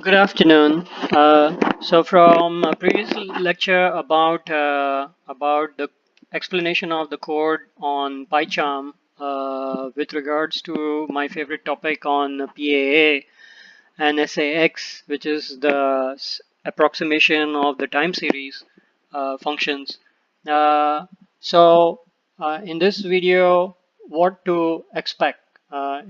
Good afternoon. So from a previous lecture about the explanation of the code on PyCharm with regards to my favorite topic on PAA and SAX, which is the approximation of the time series functions. Uh, so in this video, what to expect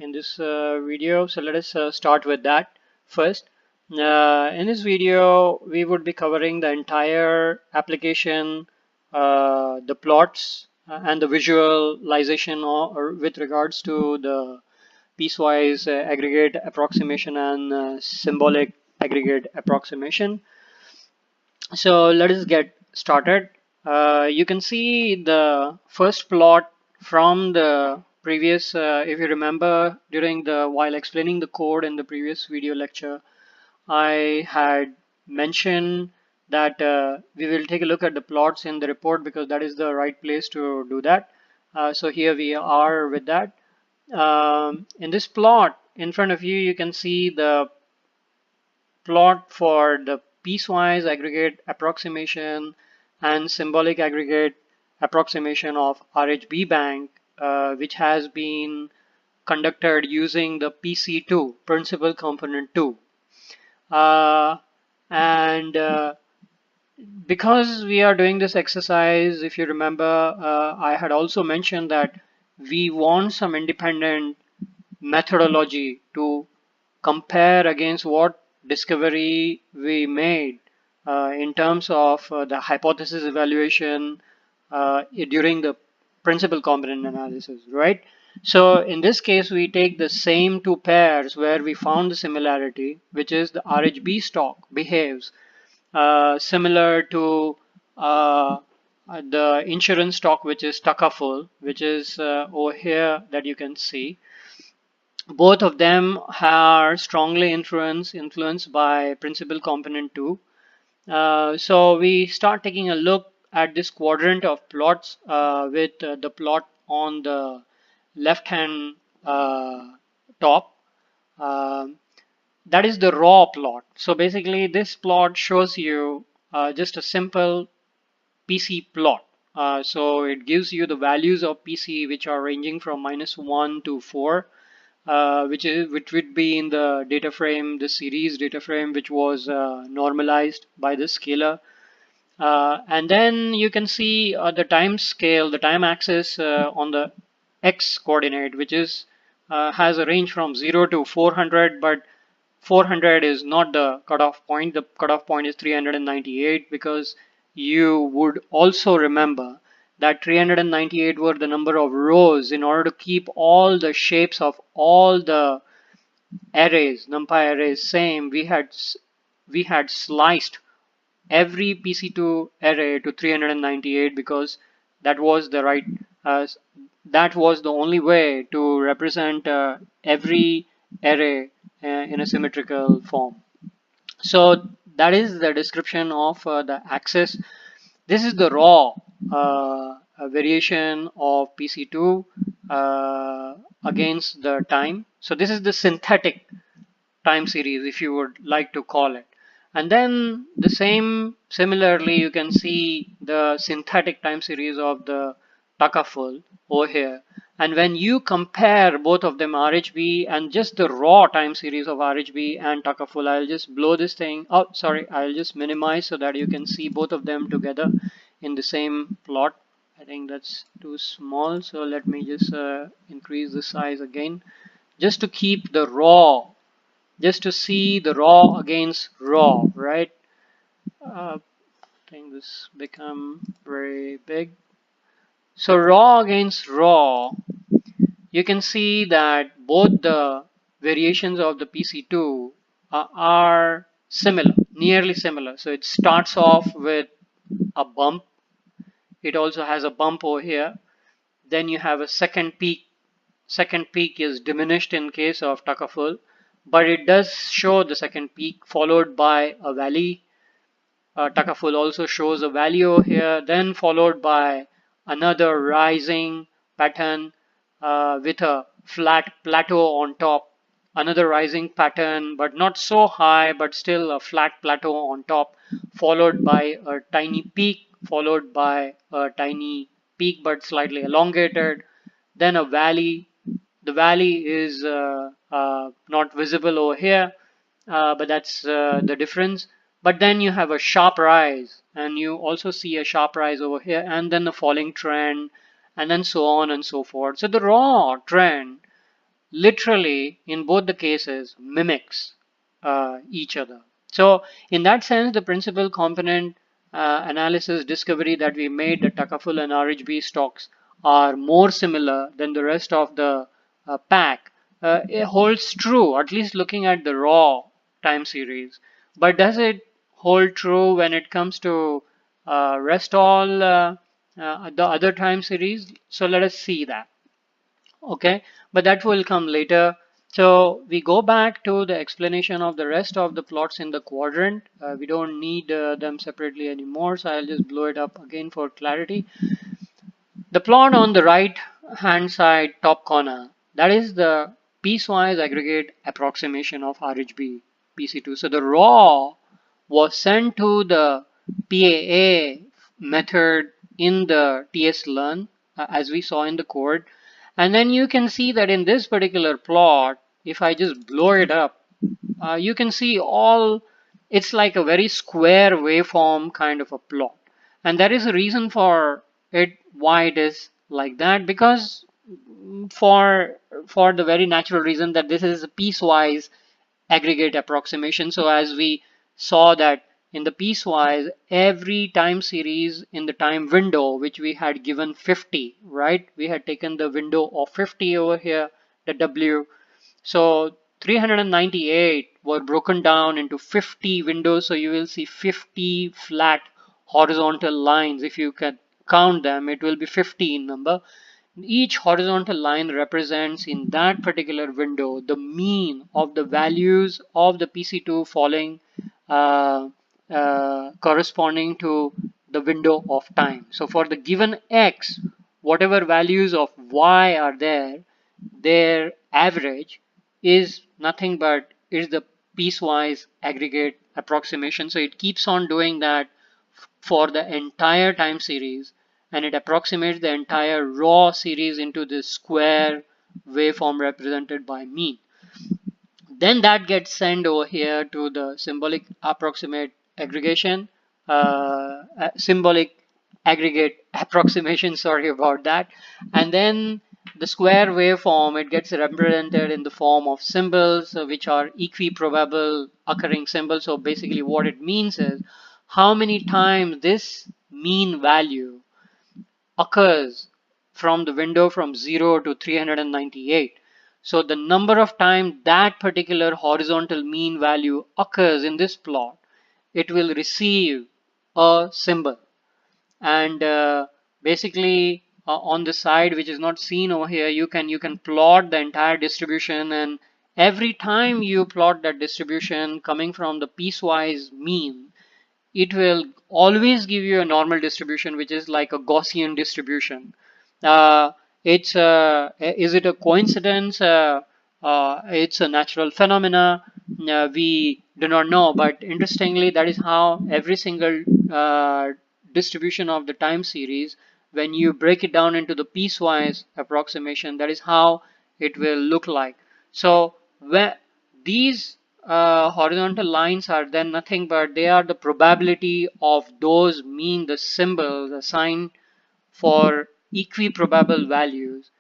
in this video? So let us start with that first. In this video, we would be covering the entire application, the plots, and the visualization or with regards to the piecewise aggregate approximation and symbolic aggregate approximation. So let us get started. You can see the first plot from the previous, if you remember during the while explaining the code in the previous video lecture, I had mentioned that we will take a look at the plots in the report because that is the right place to do that. So here we are with that. In this plot in front of you, you can see the plot for the piecewise aggregate approximation and symbolic aggregate approximation of RHB bank, which has been conducted using the PC2, principal component 2. And because we are doing this exercise, if you remember, I had also mentioned that we want some independent methodology to compare against what discovery we made in terms of the hypothesis evaluation during the principal component analysis, right? So in this case, we take the same two pairs where we found the similarity, which is the RHB stock behaves similar to the insurance stock, which is Takaful, which is over here that you can see. Both of them are strongly influenced by principal component 2. So we start taking a look at this quadrant of plots with the plot on the left hand top. Um that is the raw plot. So basically this plot shows you just a simple PC plot. So it gives you the values of PC which are ranging from -1 to 4, which would be in the data frame, the series data frame, which was normalized by the scalar. And then you can see the time scale, the time axis on the x coordinate, which is has a range from 0 to 400, but 400 is not the cutoff point. The cutoff point is 398 because you would also remember that 398 were the number of rows in order to keep all the shapes of all the arrays, NumPy arrays, same. We had sliced every PC2 array to 398 because that was the right that was the only way to represent every array in a symmetrical form. So that is the description of the axis. This is the raw variation of PC2 against the time. So this is the synthetic time series, if you would like to call it. And then the similarly, you can see the synthetic time series of the Takaful over here. And when you compare both of them, RHB and just the raw time series of RHB and Takaful, I'll just blow this thing. Oh, sorry, I'll just minimize so that you can see both of them together in the same plot. I think that's too small, so let me just increase the size again, just to keep the raw, just to see the raw against raw, right? I think this become very big. So raw against raw, you can see that both the variations of the PC2 are similar, nearly similar. So it starts off with a bump. It also has a bump over here. Then you have a second peak. Second peak is diminished in case of Takaful, but it does show the second peak followed by a valley. Takaful also shows a valley over here, then followed by another rising pattern with a flat plateau on top. another rising pattern, but not so high, but still a flat plateau on top, followed by a tiny peak, followed by a tiny peak but slightly elongated, then a valley. The valley is not visible over here, but that's the difference. But then you have a sharp rise, and you also see a sharp rise over here, and then a falling trend, and then so on and so forth. So the raw trend literally in both the cases mimics each other. So in that sense, the principal component analysis discovery that we made, the Takaful and RHB stocks are more similar than the rest of the pack. It holds true, at least looking at the raw time series. But does it hold true when it comes to rest all the other time series? So let us see that. Okay, but that will come later. So we go back to the explanation of the rest of the plots in the quadrant. We don't need them separately anymore, so I'll just blow it up again for clarity. The plot on the right hand side top corner, that is the piecewise aggregate approximation of RHB PC2. So the raw was sent to the PAA method in the TS learn as we saw in the code. And then you can see that in this particular plot, if I just blow it up, you can see all, it's like a very square waveform kind of a plot. And there is a reason for it, why it is like that, because for the very natural reason that this is a piecewise aggregate approximation. So as we saw that in the piecewise, every time series in the time window, which we had given 50, right? We had taken the window of 50 over here, the W. So 398 were broken down into 50 windows. So you will see 50 flat horizontal lines. If you can count them, it will be 50 in number. Each horizontal line represents in that particular window the mean of the values of the PC2 falling corresponding to the window of time. So for the given X, whatever values of Y are there, their average is nothing but is the piecewise aggregate approximation. So it keeps on doing that for the entire time series, and it approximates the entire raw series into this square waveform represented by mean. Then that gets sent over here to the symbolic approximate aggregation, symbolic aggregate approximation, sorry about that. And then the square waveform, it gets represented in the form of symbols, which are equiprobable occurring symbols. So basically what it means is how many times this mean value occurs from the window from 0 to 398. So the number of times that particular horizontal mean value occurs in this plot, it will receive a symbol. And basically on the side, which is not seen over here, you can plot the entire distribution, and every time you plot that distribution coming from the piecewise mean, it will always give you a normal distribution, which is like a Gaussian distribution. It's is it a coincidence? It's a natural phenomena. We do not know, but interestingly, that is how every single distribution of the time series, when you break it down into the piecewise approximation, that is how it will look like. So where these horizontal lines are then nothing but they are the probability of those mean the symbols assigned for equiprobable values.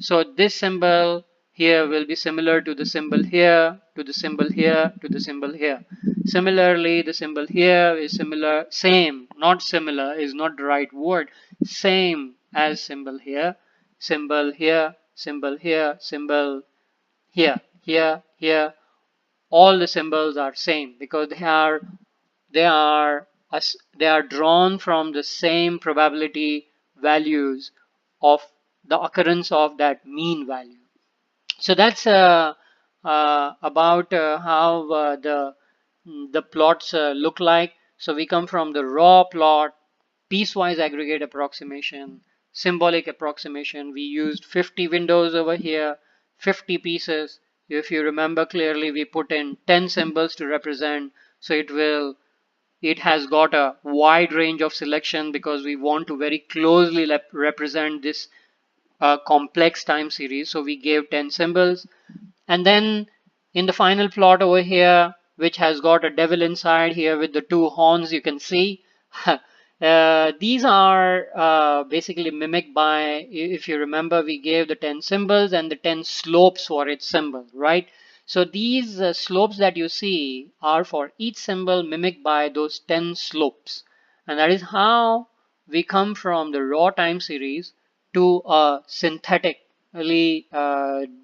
So this symbol here will be similar to the symbol here, to the symbol here, to the symbol here. Similarly, the symbol here is similar, same, not similar is not the right word, same as symbol here, symbol here, symbol here, symbol here, here, here. All the symbols are same because they are they are drawn from the same probability values of the occurrence of that mean value. So that's about how the plots look like. So we come from the raw plot, piecewise aggregate approximation, symbolic approximation. We used 50 windows over here, 50 pieces, if you remember clearly, we put in 10 symbols to represent, so it has got a wide range of selection because we want to very closely represent this complex time series. So we gave 10 symbols. And then in the final plot over here, which has got a devil inside here with the two horns, you can see these are basically mimicked by, if you remember, we gave the 10 symbols and the 10 slopes for its symbol, right? So these slopes that you see are for each symbol mimicked by those 10 slopes. And that is how we come from the raw time series to a synthetically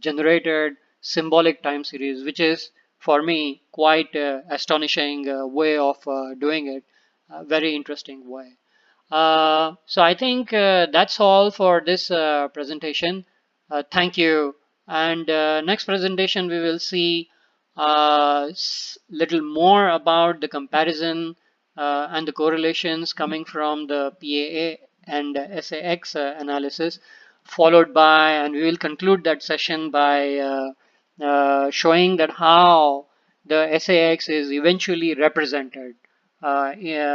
generated symbolic time series, which is for me quite astonishing way of doing it, a very interesting way. So I think that's all for this presentation. Thank you. And next presentation we will see little more about the comparison and the correlations coming from the PAA and SAX analysis, followed by, and we will conclude that session by showing that how the SAX is eventually represented in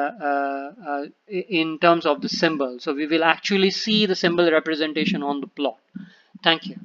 terms of the symbol. So we will actually see the symbol representation on the plot. Thank you.